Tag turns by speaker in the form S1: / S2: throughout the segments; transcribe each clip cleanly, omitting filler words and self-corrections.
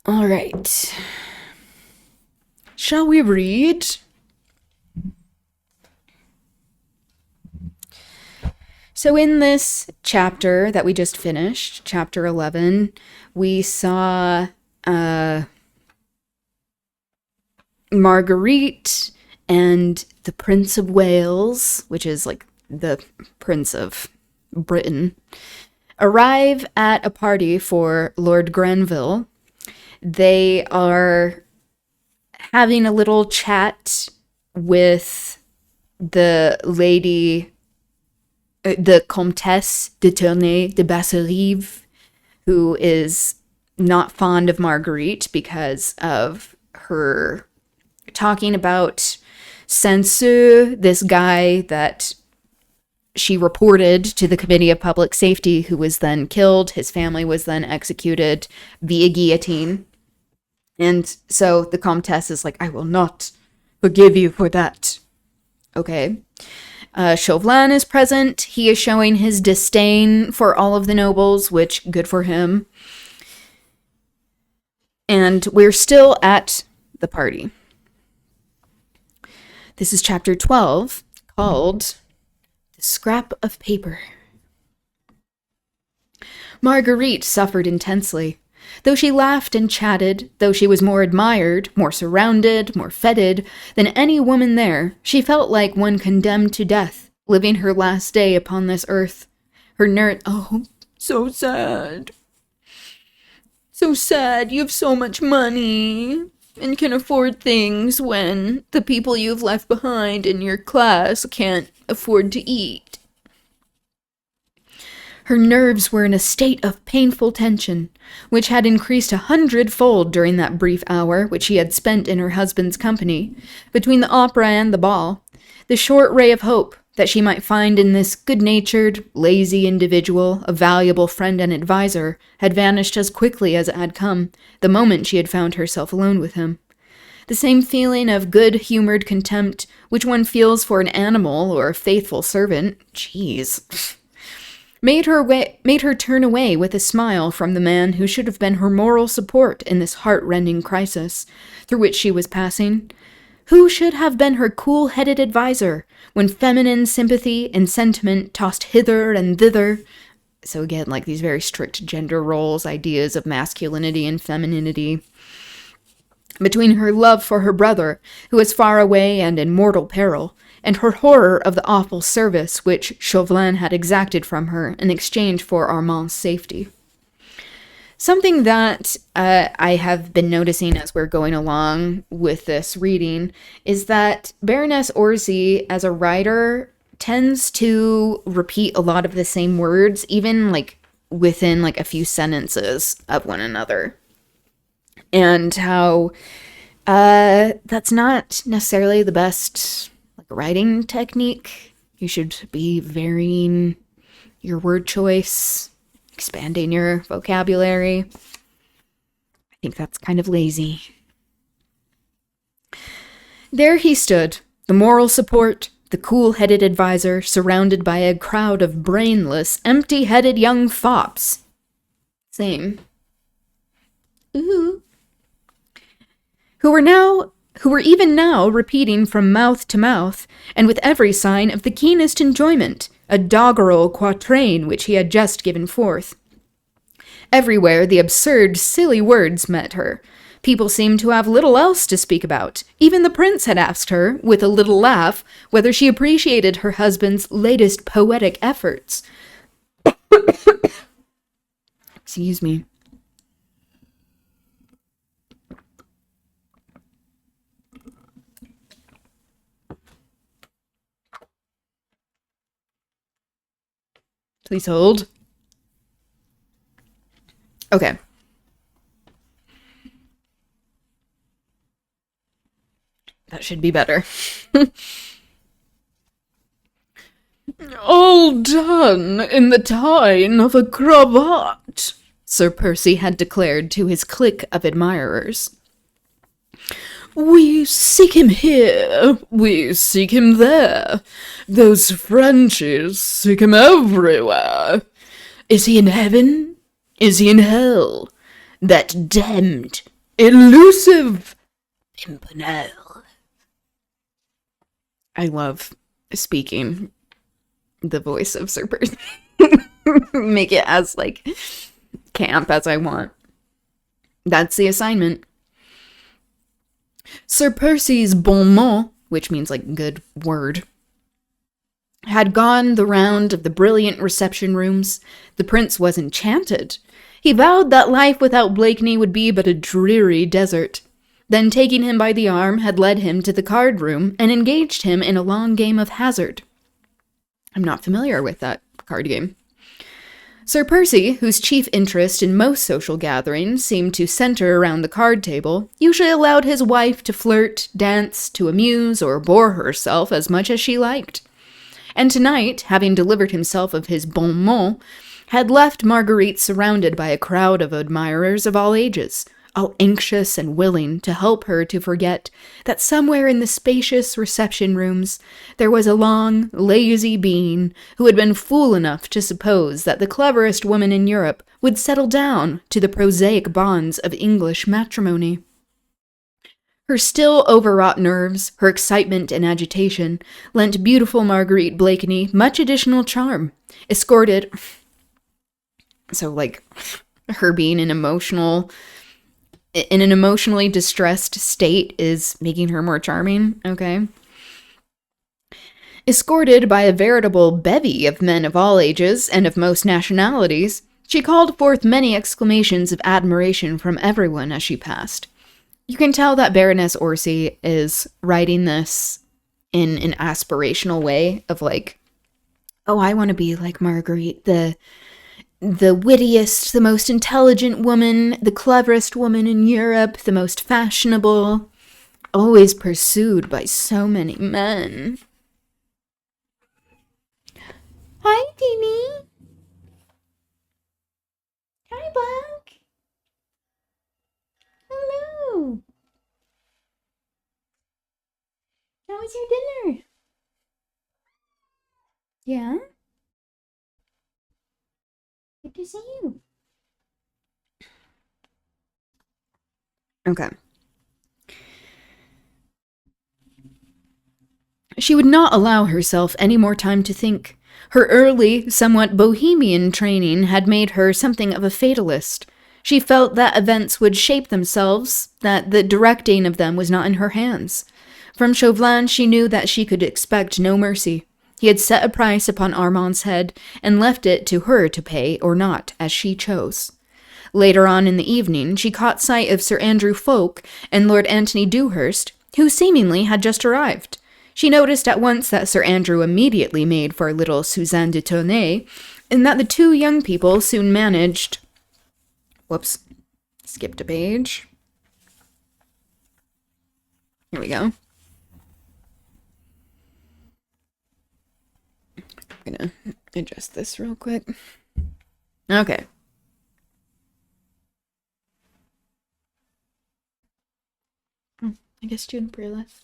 S1: All right. Shall we read? So in this chapter that we just finished, chapter 11, we saw Marguerite and the Prince of Wales, which is like the Prince of Britain, arrive at a party for Lord Grenville. They are having a little chat with the lady, the Comtesse de Tournay de Basserive, who is not fond of Marguerite because of her talking about Censeur, this guy that she reported to the Committee of Public Safety, who was then killed. His family was then executed via guillotine. And so the Comtesse is like, I will not forgive you for that. Okay. Chauvelin is present. He is showing his disdain for all of the nobles, which, good for him. And we're still at the party. This is chapter 12, called The Scrap of Paper. Marguerite suffered intensely. Though she laughed and chatted, though she was more admired, more surrounded, more feted than any woman there, she felt like one condemned to death, living her last day upon this earth. Her oh, so sad. So sad, you have so much money and can afford things when the people you've left behind in your class can't afford to eat. Her nerves were in a state of painful tension, which had increased 100-fold during that brief hour which she had spent in her husband's company, between the opera and the ball. The short ray of hope that she might find in this good-natured, lazy individual a valuable friend and adviser had vanished as quickly as it had come, the moment she had found herself alone with him. The same feeling of good-humored contempt which one feels for an animal or a faithful servant, made her turn away with a smile from the man who should have been her moral support in this heart-rending crisis through which she was passing. Who should have been her cool-headed adviser when feminine sympathy and sentiment tossed hither and thither? So again, like these very strict gender roles, ideas of masculinity and femininity. Between her love for her brother, who was far away and in mortal peril, and her horror of the awful service which Chauvelin had exacted from her in exchange for Armand's safety. Something that I have been noticing as we're going along with this reading is that Baroness Orczy, as a writer, tends to repeat a lot of the same words, even like within like a few sentences of one another. And how that's not necessarily the best writing technique. You should be varying your word choice, expanding your vocabulary. I think that's kind of lazy. There he stood, the moral support, the cool-headed adviser, surrounded by a crowd of brainless, empty-headed young fops. Same. Ooh. Who were even now repeating from mouth to mouth, and with every sign of the keenest enjoyment, a doggerel quatrain which he had just given forth. Everywhere the absurd, silly words met her. People seemed to have little else to speak about. Even the prince had asked her, with a little laugh, whether she appreciated her husband's latest poetic efforts. Excuse me. Please hold. Okay. That should be better. All done in the tying of a cravat, Sir Percy had declared to his clique of admirers. We seek him here, we seek him there. Those Frenchies seek him everywhere. Is he in heaven? Is he in hell? That damned Elusive Pimpernel. I love speaking the voice of Sir Percy. Make it as, like, camp as I want. That's the assignment. Sir Percy's bon mot, which means, like, good word, had gone the round of the brilliant reception rooms. The prince was enchanted. He vowed that life without Blakeney would be but a dreary desert. Then, taking him by the arm, had led him to the card room and engaged him in a long game of hazard. I'm not familiar with that card game. Sir Percy, whose chief interest in most social gatherings seemed to center around the card table, usually allowed his wife to flirt, dance, to amuse, or bore herself as much as she liked. And tonight, having delivered himself of his bon mot, had left Marguerite surrounded by a crowd of admirers of all ages, all anxious and willing to help her to forget that somewhere in the spacious reception rooms there was a long, lazy being who had been fool enough to suppose that the cleverest woman in Europe would settle down to the prosaic bonds of English matrimony. Her still overwrought nerves, her excitement and agitation, lent beautiful Marguerite Blakeney much additional charm, escorted... So, like, her being in an emotionally distressed state is making her more charming, okay? Escorted by a veritable bevy of men of all ages and of most nationalities, she called forth many exclamations of admiration from everyone as she passed. You can tell that Baroness Orczy is writing this in an aspirational way of, like, oh, I want to be like Marguerite, the wittiest, the most intelligent woman, the cleverest woman in Europe, the most fashionable, always pursued by so many men. Hi, Timmy. Hi, Buck. Hello. How was your dinner? Yeah? Good to see you. Okay. She would not allow herself any more time to think. Her early, somewhat bohemian training had made her something of a fatalist. She felt that events would shape themselves, that the directing of them was not in her hands. From Chauvelin she knew that she could expect no mercy. He had set a price upon Armand's head, and left it to her to pay or not, as she chose. Later on in the evening, she caught sight of Sir Andrew Ffoulke and Lord Anthony Dewhurst, who seemingly had just arrived. She noticed at once that Sir Andrew immediately made for little Suzanne de Tournay, and that the two young people soon managed... Whoops. Skipped a page. Here we go. I'm gonna adjust this real quick. Okay. I guess Juniper left.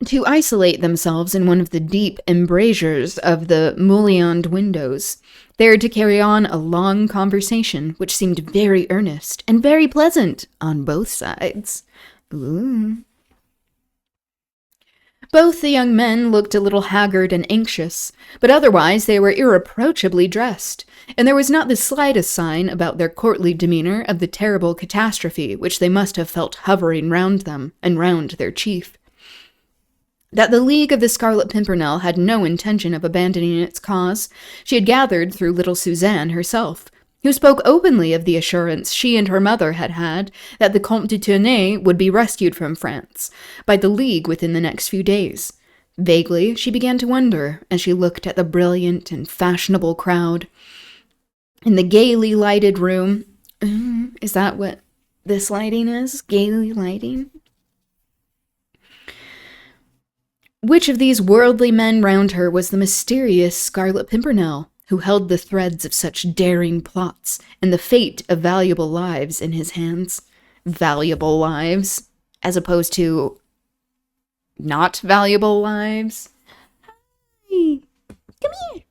S1: To isolate themselves in one of the deep embrasures of the mullioned windows, there to carry on a long conversation which seemed very earnest and very pleasant on both sides. Ooh. Both the young men looked a little haggard and anxious, but otherwise they were irreproachably dressed, and there was not the slightest sign about their courtly demeanor of the terrible catastrophe which they must have felt hovering round them and round their chief. That the League of the Scarlet Pimpernel had no intention of abandoning its cause, she had gathered through little Suzanne herself, who spoke openly of the assurance she and her mother had had that the Comte de Tournay would be rescued from France by the League within the next few days. Vaguely, she began to wonder, as she looked at the brilliant and fashionable crowd. In the gaily lighted room... Is that what this lighting is? Gaily lighting? Which of these worldly men round her was the mysterious Scarlet Pimpernel, who held the threads of such daring plots and the fate of valuable lives in his hands? Valuable lives, as opposed to not valuable lives. Hi, come here.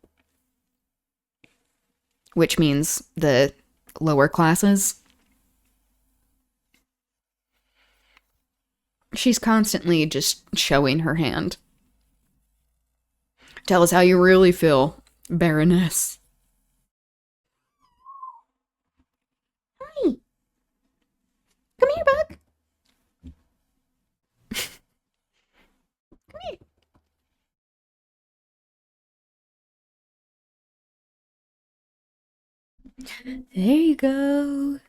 S1: Which means the lower classes. She's constantly just showing her hand. Tell us how you really feel, Baroness. Hi. Come here, bug. Come here. There you go.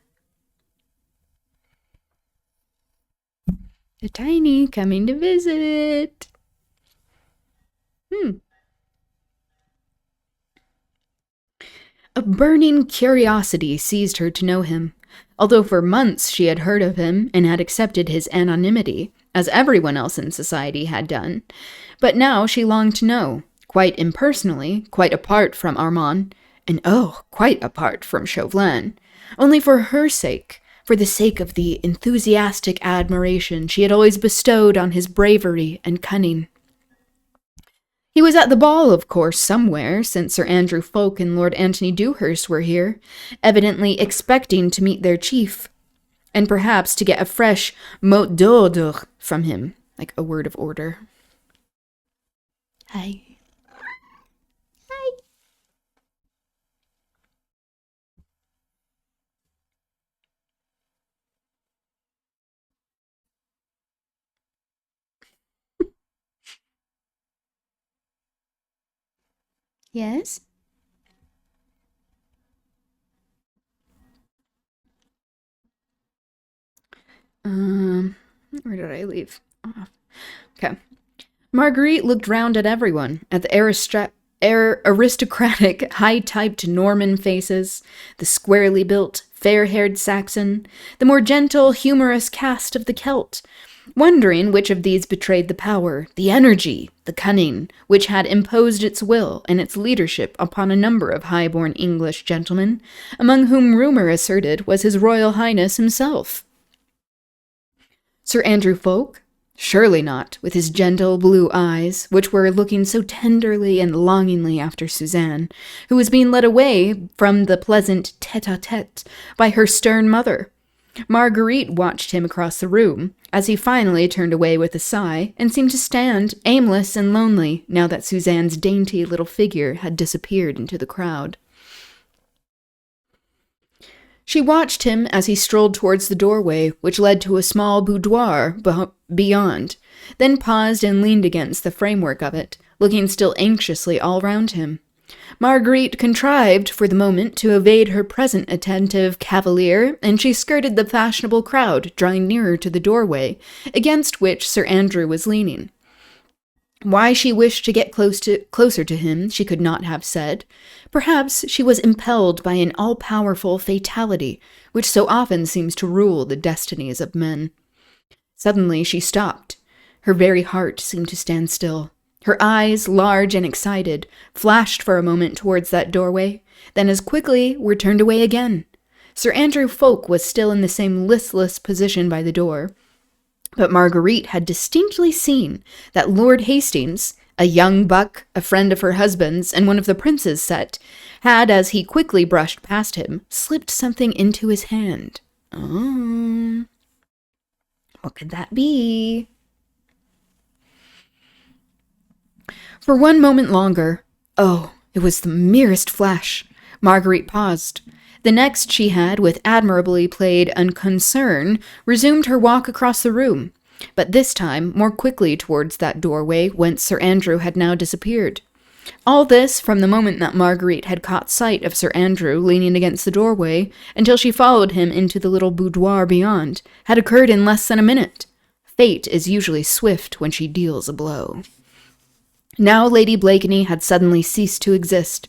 S1: The tiny coming to visit. A burning curiosity seized her to know him. Although for months she had heard of him and had accepted his anonymity, as everyone else in society had done. But now she longed to know, quite impersonally, quite apart from Armand, and oh, quite apart from Chauvelin, only for her sake, for the sake of the enthusiastic admiration she had always bestowed on his bravery and cunning. He was at the ball, of course, somewhere, since Sir Andrew Ffoulke and Lord Anthony Dewhurst were here, evidently expecting to meet their chief, and perhaps to get a fresh mot d'ordre from him, like a word of order. Hi. Hi. Yes? Where did I leave off? Okay. Marguerite looked round at everyone, at the aristocratic, high-typed Norman faces, the squarely built, fair-haired Saxon, the more gentle, humorous cast of the Celt, wondering which of these betrayed the power, the energy, the cunning, which had imposed its will and its leadership upon a number of high-born English gentlemen, among whom rumor asserted was his Royal Highness himself. Sir Andrew Ffoulke? Surely not, with his gentle blue eyes, which were looking so tenderly and longingly after Suzanne, who was being led away from the pleasant tete-a-tete by her stern mother. Marguerite watched him across the room, as he finally turned away with a sigh, and seemed to stand aimless and lonely, now that Suzanne's dainty little figure had disappeared into the crowd. She watched him as he strolled towards the doorway, which led to a small boudoir beyond, then paused and leaned against the framework of it, looking still anxiously all round him. Marguerite contrived, for the moment, to evade her present attentive cavalier, and she skirted the fashionable crowd, drawing nearer to the doorway, against which Sir Andrew was leaning. Why she wished to get closer to him, she could not have said. Perhaps she was impelled by an all-powerful fatality, which so often seems to rule the destinies of men. Suddenly she stopped. Her very heart seemed to stand still. Her eyes, large and excited, flashed for a moment towards that doorway, then as quickly were turned away again. Sir Andrew Ffoulke was still in the same listless position by the door, but Marguerite had distinctly seen that Lord Hastings, a young buck, a friend of her husband's, and one of the prince's set, had, as he quickly brushed past him, slipped something into his hand. Oh, what could that be? For one moment longer, oh, it was the merest flash, Marguerite paused. The next she had, with admirably played unconcern, resumed her walk across the room, but this time more quickly towards that doorway whence Sir Andrew had now disappeared. All this from the moment that Marguerite had caught sight of Sir Andrew leaning against the doorway until she followed him into the little boudoir beyond, had occurred in less than a minute. Fate is usually swift when she deals a blow. Now Lady Blakeney had suddenly ceased to exist.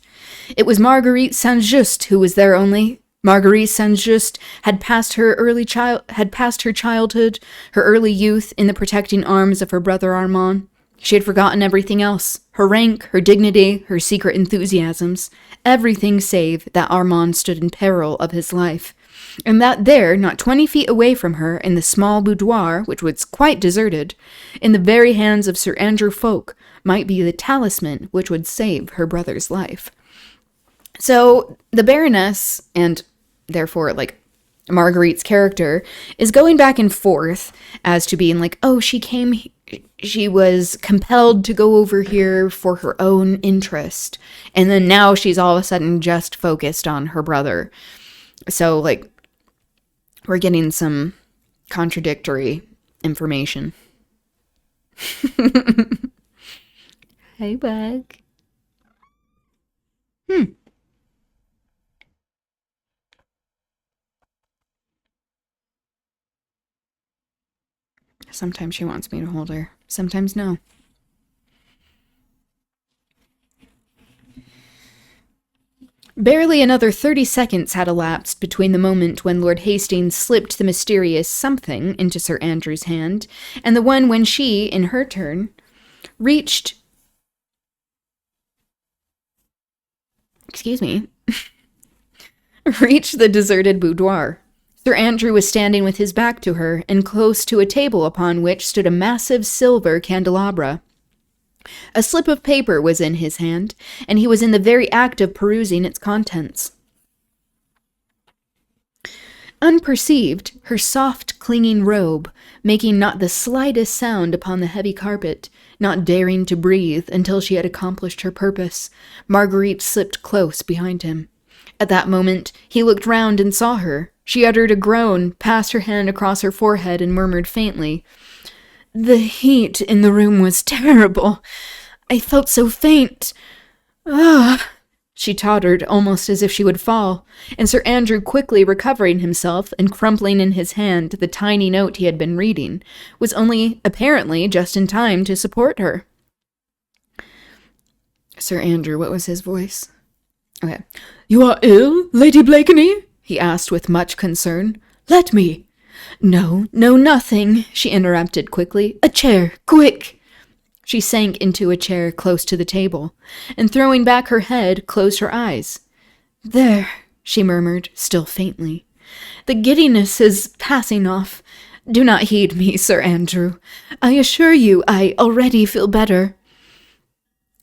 S1: It was Marguerite St-Just who was there only. Marguerite St-Just had passed her childhood, her early youth, in the protecting arms of her brother Armand. She had forgotten everything else, her rank, her dignity, her secret enthusiasms, everything save that Armand stood in peril of his life, and that there, not 20 feet away from her, in the small boudoir, which was quite deserted, in the very hands of Sir Andrew Ffoulke, might be the talisman which would save her brother's life. So the Baroness, and therefore, Marguerite's character is going back and forth as to being like, oh, she was compelled to go over here for her own interest. And then now she's all of a sudden just focused on her brother. So, like, we're getting some contradictory information. Hey, bug. Sometimes she wants me to hold her. Sometimes no. Barely another 30 seconds had elapsed between the moment when Lord Hastings slipped the mysterious something into Sir Andrew's hand and the one when she, in her turn, reached the deserted boudoir. Sir Andrew was standing with his back to her and close to a table upon which stood a massive silver candelabra. A slip of paper was in his hand, and he was in the very act of perusing its contents. Unperceived, her soft, clinging robe, making not the slightest sound upon the heavy carpet, not daring to breathe until she had accomplished her purpose, Marguerite slipped close behind him. At that moment, he looked round and saw her. She uttered a groan, passed her hand across her forehead, and murmured faintly, "The heat in the room was terrible. I felt so faint. Ah!" She tottered, almost as if she would fall, and Sir Andrew, quickly recovering himself and crumpling in his hand the tiny note he had been reading, was only apparently just in time to support her. Sir Andrew, what was his voice? Okay. "You are ill, Lady Blakeney?" he asked with much concern. "Let me—" No, nothing," she interrupted quickly. "A chair, quick!" She sank into a chair close to the table, and throwing back her head, closed her eyes. "There," she murmured, still faintly. "The giddiness is passing off. Do not heed me, Sir Andrew. I assure you I already feel better."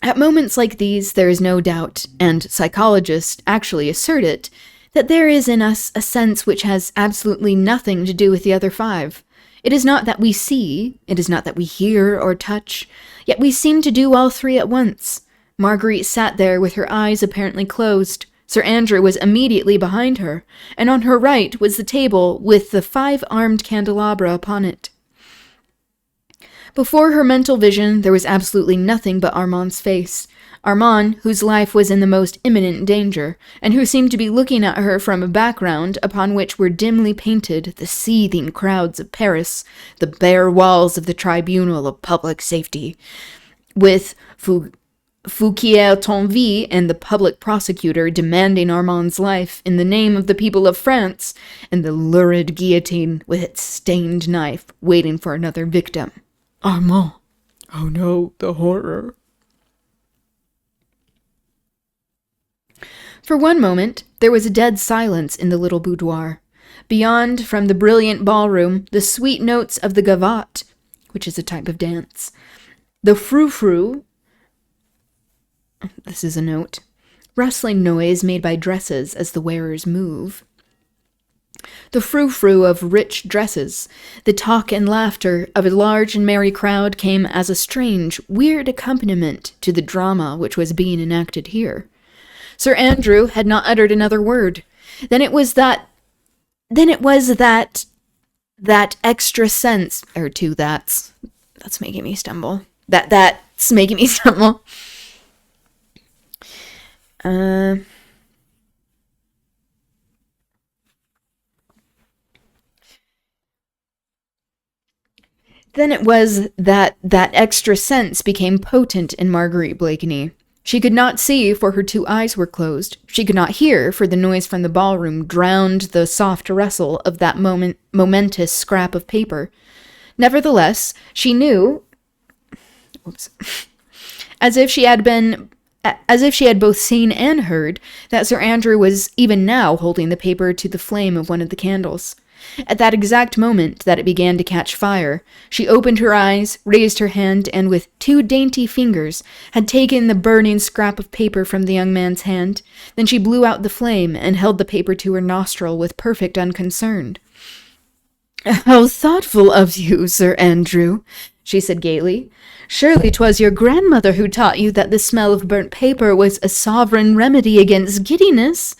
S1: At moments like these, there is no doubt, and psychologists actually assert it, that there is in us a sense which has absolutely nothing to do with the other five. It is not that we see, it is not that we hear or touch, yet we seem to do all three at once. Marguerite sat there with her eyes apparently closed. Sir Andrew was immediately behind her, and on her right was the table with the 5-armed candelabra upon it. Before her mental vision, there was absolutely nothing but Armand's face. Armand, whose life was in the most imminent danger, and who seemed to be looking at her from a background upon which were dimly painted the seething crowds of Paris, the bare walls of the Tribunal of Public Safety, with Fouquier-Tinville and the public prosecutor demanding Armand's life in the name of the people of France, and the lurid guillotine with its stained knife waiting for another victim. Armand. Oh no, the horror. For one moment, there was a dead silence in the little boudoir. Beyond, from the brilliant ballroom, the sweet notes of the gavotte, which is a type of dance, the frou-frou, this is a note, rustling noise made by dresses as the wearers move, the frou-frou of rich dresses, the talk and laughter of a large and merry crowd came as a strange, weird accompaniment to the drama which was being enacted here. Sir Andrew had not uttered another word. Then it was that extra sense, or two that's making me stumble. That's making me stumble. Then it was that extra sense became potent in Marguerite Blakeney. She could not see, for her 2 eyes were closed. She could not hear, for the noise from the ballroom drowned the soft rustle of that momentous scrap of paper. Nevertheless, she knew, as if she had both seen and heard, that Sir Andrew was even now holding the paper to the flame of one of the candles. At that exact moment that it began to catch fire, she opened her eyes, raised her hand, and with 2 dainty fingers had taken the burning scrap of paper from the young man's hand. Then she blew out the flame and held the paper to her nostril with perfect unconcern. "How thoughtful of you, Sir Andrew," she said gaily. "Surely 'twas your grandmother who taught you that the smell of burnt paper was a sovereign remedy against giddiness."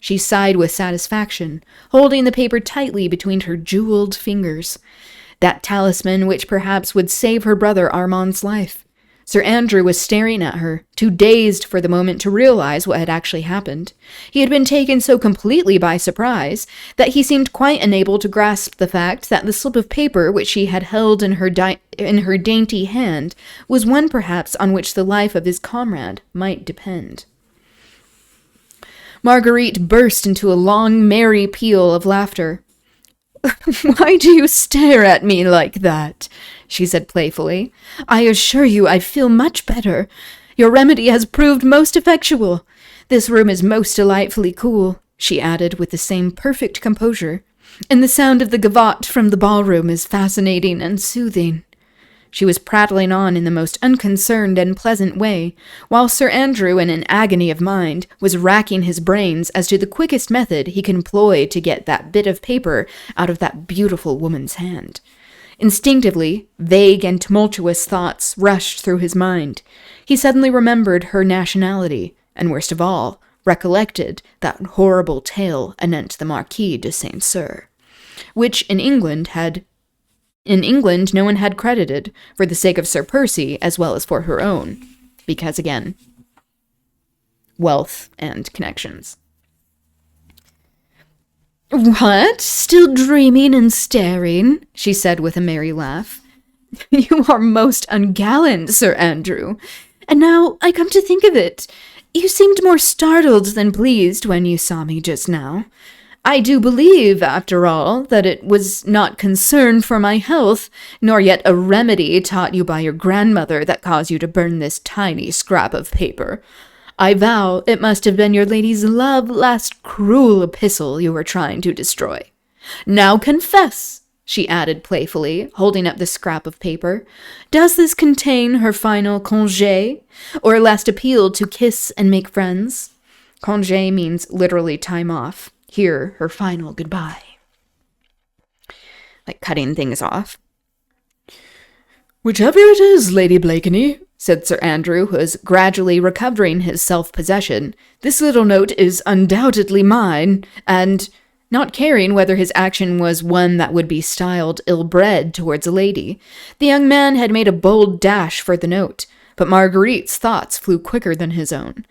S1: She sighed with satisfaction, holding the paper tightly between her jeweled fingers. That talisman which perhaps would save her brother Armand's life. Sir Andrew was staring at her, too dazed for the moment to realize what had actually happened. He had been taken so completely by surprise that he seemed quite unable to grasp the fact that the slip of paper which she had held in her dainty hand was one perhaps on which the life of his comrade might depend. Marguerite burst into a long, merry peal of laughter. "Why do you stare at me like that?" she said playfully. "I assure you I feel much better. Your remedy has proved most effectual. This room is most delightfully cool," she added with the same perfect composure, "and the sound of the gavotte from the ballroom is fascinating and soothing." She was prattling on in the most unconcerned and pleasant way, while Sir Andrew, in an agony of mind, was racking his brains as to the quickest method he could employ to get that bit of paper out of that beautiful woman's hand. Instinctively, vague and tumultuous thoughts rushed through his mind. He suddenly remembered her nationality, and worst of all, recollected that horrible tale anent the Marquis de Saint-Cyr, which in England no one had credited, for the sake of Sir Percy as well as for her own, because, again, wealth and connections. "What? Still dreaming and staring?" she said with a merry laugh. "You are most ungallant, Sir Andrew. And now I come to think of it, you seemed more startled than pleased when you saw me just now. I do believe, after all, that it was not concern for my health, nor yet a remedy taught you by your grandmother that caused you to burn this tiny scrap of paper. I vow it must have been your lady's last cruel epistle you were trying to destroy. Now confess," she added playfully, holding up the scrap of paper. "Does this contain her final congé, or last appeal to kiss and make friends?" Congé means literally time off. Here, her final goodbye. Like cutting things off. "Whichever it is, Lady Blakeney," said Sir Andrew, who was gradually recovering his self-possession, "this little note is undoubtedly mine, and," not caring whether his action was one that would be styled ill-bred towards a lady, the young man had made a bold dash for the note, but Marguerite's thoughts flew quicker than his own.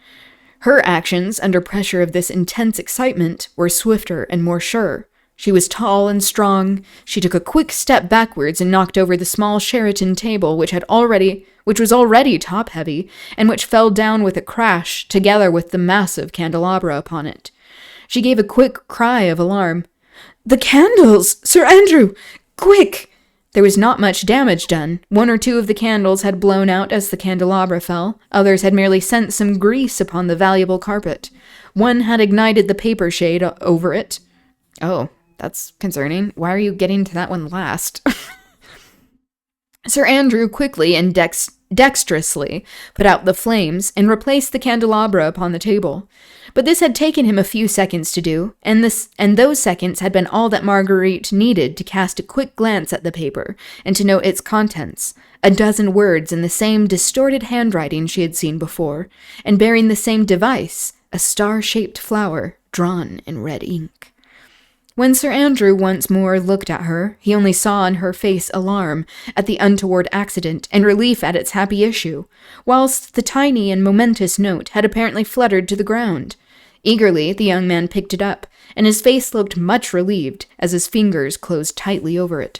S1: Her actions, under pressure of this intense excitement, were swifter and more sure. She was tall and strong. She took a quick step backwards and knocked over the small Sheraton table which was already top-heavy, and which fell down with a crash, together with the massive candelabra upon it. She gave a quick cry of alarm. "The candles! Sir Andrew! Quick!" There was not much damage done. 1 or 2 of the candles had blown out as the candelabra fell. Others had merely sent some grease upon the valuable carpet. One had ignited the paper shade over it. Oh, that's concerning. Why are you getting to that one last? Sir Andrew quickly and dexterously put out the flames and replaced the candelabra upon the table. But this had taken him a few seconds to do, and those seconds had been all that Marguerite needed to cast a quick glance at the paper and to note its contents, a dozen words in the same distorted handwriting she had seen before, and bearing the same device, a star-shaped flower drawn in red ink. When Sir Andrew once more looked at her, he only saw on her face alarm at the untoward accident and relief at its happy issue, whilst the tiny and momentous note had apparently fluttered to the ground. Eagerly, the young man picked it up, and his face looked much relieved as his fingers closed tightly over it.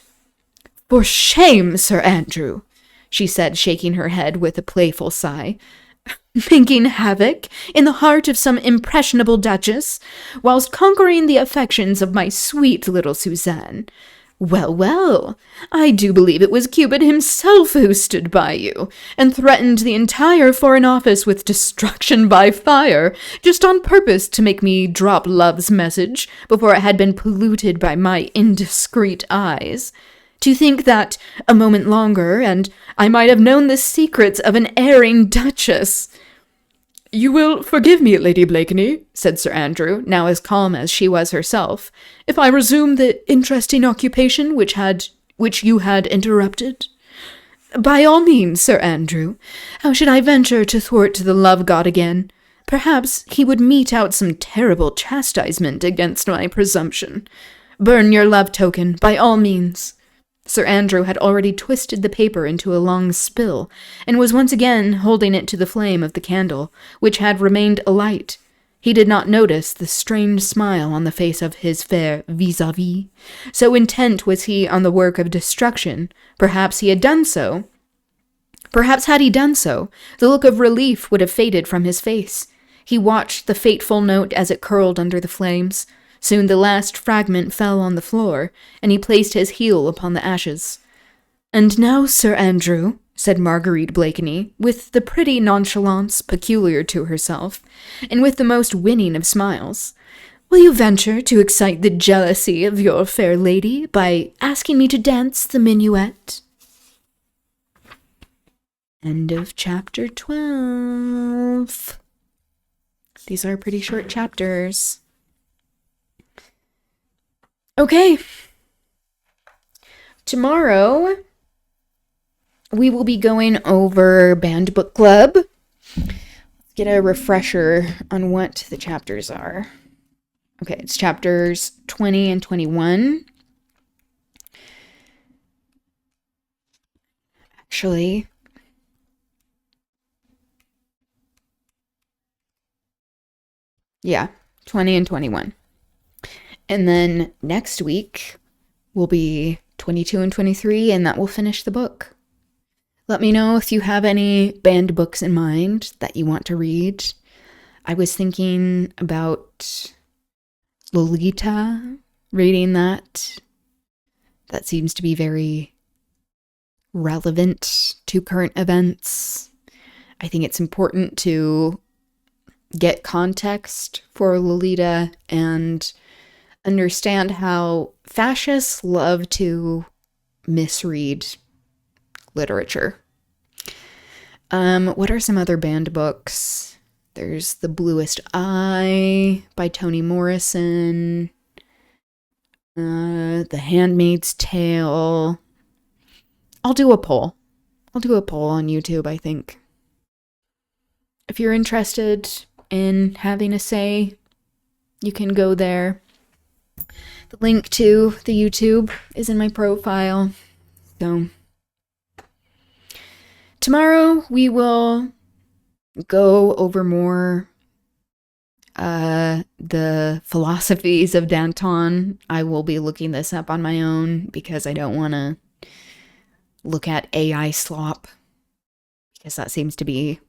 S1: "For shame, Sir Andrew," she said, shaking her head with a playful sigh. "Making havoc in the heart of some impressionable duchess, whilst conquering the affections of my sweet little Suzanne. Well, well, I do believe it was Cupid himself who stood by you and threatened the entire Foreign Office with destruction by fire, just on purpose to make me drop love's message before it had been polluted by my indiscreet eyes. To think that a moment longer, and I might have known the secrets of an erring duchess. You will forgive me, Lady Blakeney, said Sir Andrew, now as calm as she was herself, if I resume the interesting occupation which you had interrupted. By all means, Sir Andrew. How should I venture to thwart the love god again? Perhaps he would mete out some terrible chastisement against my presumption. Burn your love token, by all means. Sir Andrew had already twisted the paper into a long spill, and was once again holding it to the flame of the candle, which had remained alight. He did not notice the strange smile on the face of his fair vis-a-vis. So intent was he on the work of destruction. Perhaps had he done so, the look of relief would have faded from his face. He watched the fateful note as it curled under the flames. Soon the last fragment fell on the floor, and he placed his heel upon the ashes. "And now, Sir Andrew," said Marguerite Blakeney, with the pretty nonchalance peculiar to herself, and with the most winning of smiles, "will you venture to excite the jealousy of your fair lady by asking me to dance the minuet?" End of chapter 12. These are pretty short chapters. Okay. Tomorrow, we will be going over Banned Book Club. Let's get a refresher on what the chapters are. Okay, it's chapters 20 and 21. Actually, yeah, 20 and 21. And then next week will be 22 and 23, and that will finish the book. Let me know if you have any banned books in mind that you want to read. I was thinking about Lolita, reading that. That seems to be very relevant to current events. I think it's important to get context for Lolita and understand how fascists love to misread literature. What are some other banned books? There's The Bluest Eye by Toni Morrison. The Handmaid's Tale. I'll do a poll. on YouTube, I think. If you're interested in having a say, you can go there. The link to the YouTube is in my profile. So, tomorrow we will go over more the philosophies of Danton. I will be looking this up on my own because I don't want to look at AI slop, because that seems to be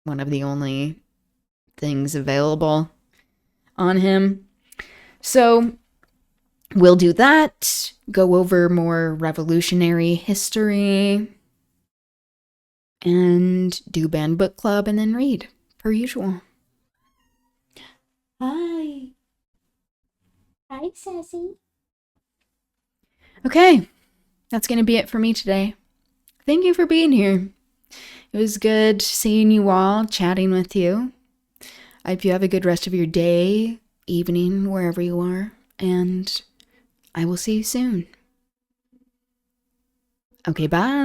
S1: one of the only things available on him. So we'll do that, go over more revolutionary history, and do Banned Book Club, and then read, per usual. Hi. Hi, Sassy. Okay, that's going to be it for me today. Thank you for being here. It was good seeing you all, chatting with you. I hope you have a good rest of your day, evening, wherever you are, and I will see you soon. Okay, bye.